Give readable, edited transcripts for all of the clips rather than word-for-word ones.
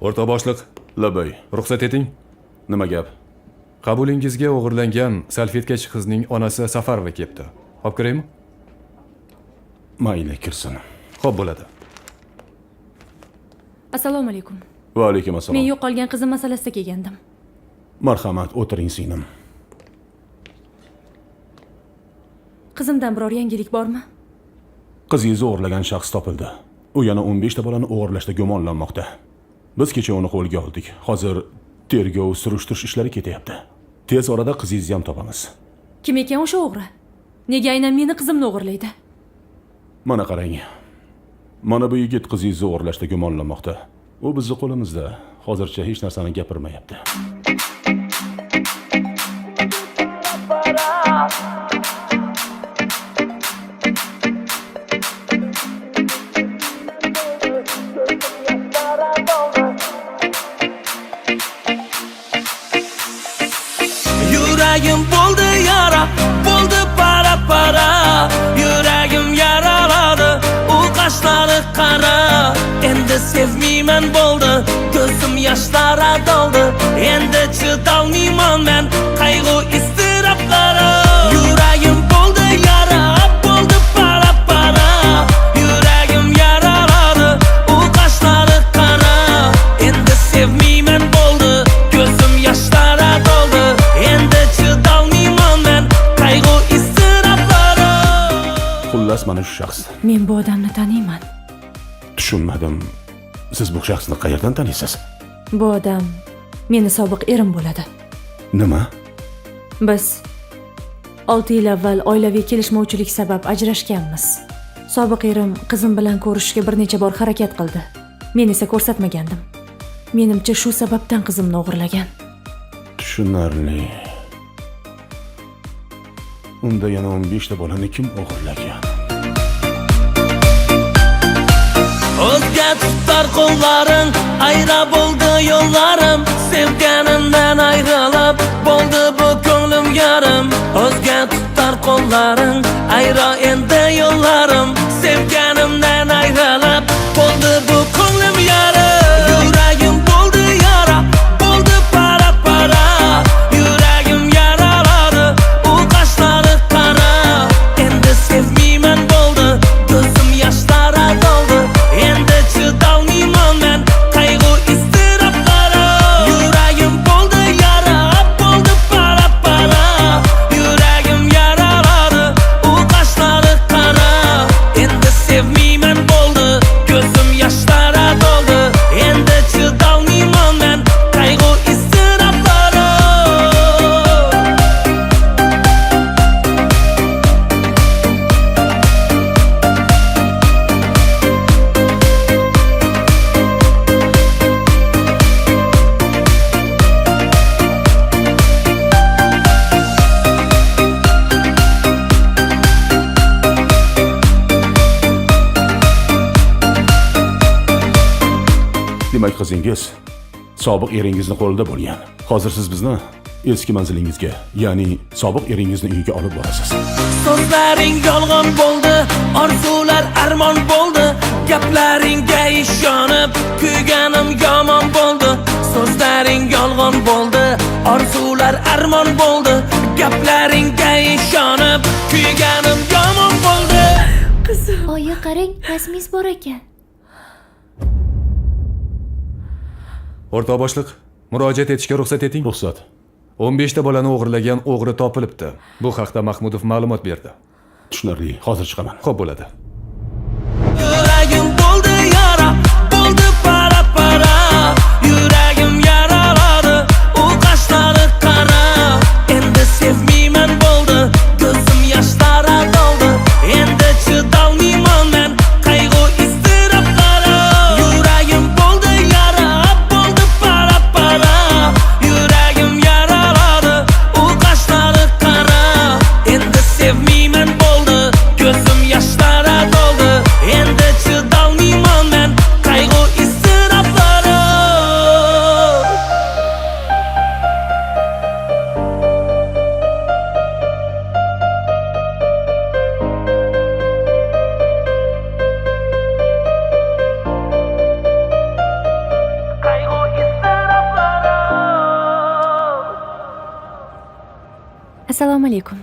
O'rta boshliq, Labay. ruxsat eting. Nima gap? Qabulingizga o'g'irlangan salfetkachi qizning onasi Safarova kelibdi. Olib kiraymi? Mayli, kirsin. Xo'p bo'ladi. Assalomu alaykum. Va alaykum assalom. Men yo'qolgan qizim masalasida kelgandim. Marhamat, o'tiring singlim. Qizimdan biror yangilik bormi? Qizingizni o'g'irlagan shaxs topildi. U yana 15 ta bolani o'g'irlashda gumonlanmoqda. Biz kecha uni qo'lga oldik. Hozir tergov, surishtirish ishlari ketyapti. Tez orada qizingizni ham topamiz. Kim ekan o'sha o'g'ri? Nega aynan meni qizimni o'g'irlaydi? Mana qarang. Mana bu yigit qizingizni o'g'irlashda gumonlanmoqda. U bizning qo'limizda. Hozircha hech narsani gapirmayapti. Yuragim bo'ldi yara, bo'ldi para. Yuragim yaraladi, u qashlari qara. Endi sevmayman bo'ldi, ko'zim yoshlara doldi. Endi chidolmayman men qayg'u iztiroblara. Yuragim bo'ldi yara, bo'ldi para. Yuragim yaraladi, u qashlari qara. Endi sevmayman bo'ldi, ko'zim yoshlara doldi. Endi chidolmayman men qayg'u iztiroblara. Xullas mana shu shaxs. Men bu odamni taniyman. Tushunmadim. Siz bu shaxsni qayerdan taniysiz? Bu odam meni sobiq erim bo'ladi. Nima? Biz 6 yil avval oilaviy kelishmovchilik sabab ajrashganmiz. Sobiq erim qizim bilan ko'rishishga bir necha bor harakat qildi. Men esa ko'rsatmagandim. Menimcha shu sababdan qizimni o'g'irlagan. Tushunarli. Unda yana 15 ta bolani kim o'g'irlagan? O'zga tutar qo'llaring, ayra bo'ldi yo'llarim. Sevganimdan ayrilib, bo'ldi bu ko'nglim yarim. O'zga tutar qo'llaring, ayra endi yo'llarim. Sevganimdan ayrilib, bo'ldi bu ko'nglim yarim. Yuragim bo'ldi yara, bo'ldi para. Yuragim yaraladi, u qashlari qara. Endi sevmayman bo'ldi, ko'zim yoshlara doldi. Endi chidolmayman men qayg'u iztiroblara. Yuragim bo'ldi yara, bo'ldi para. Yuragim yaraladi, u qashlari qara. Endi sevmayman bo'ldi, ko'zim yoshlara doldi. Endi chidolmayman men qayg'u iztiroblara. Demak, qizingiz sobiq eringizni qo'lida bo'lgan. Hozir siz bizni eski manzilingizga, ya'ni sobiq eringizni uyiga olib borasiz. So'zlaring yolg'on bo'ldi, orzular armon bo'ldi. Gaplaringga ishonib, kuyganim yomon bo'ldi. So'zlaring yolg'on bo'ldi, orzular armon bo'ldi. Gaplaringga ishonib, kuyganim yomon bo'ldi. Qizim. Oyi, qarang, rasmingiz bor ekan. O'rta boshliq, murojaat etishga ruxsat eting. Ruxsat. 15 ta bolani o'g'irlagan o'g'ri topilibdi. Bu haqda Mahmudov ma'lumot berdi. Tushunarli. Hozir chiqaman. Xo'p bo'ladi. Yuragim bo'ldi yara, bo'ldi para. Yuragim yaraladi, u qashlari qara. Endi sevmayman bo'ldi, ko'zim yoshlara doldi. Endi chidolmayman men qayg'u iztiroblara. Yuragim bo'ldi yara, bo'ldi para. Yuragim yaraladi, u qashlari qara. Endi sevmayman bo'ldi, ko'zim yoshlara doldi. Endi chidolmayman men Assalomu alaykum.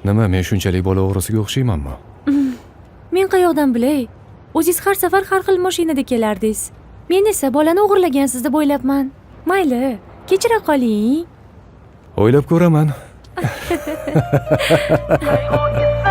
Nima, men shunchalik bola o'g'risiga o'xshaymanmi? Men qayoqdan bilay? O'zingiz har safar har xil mashinada kelardingiz. Men esa bolani o'g'irlagansiz deb o'ylabman. Mayli, kechira qoling. O'ylab ko'raman. Qayg'u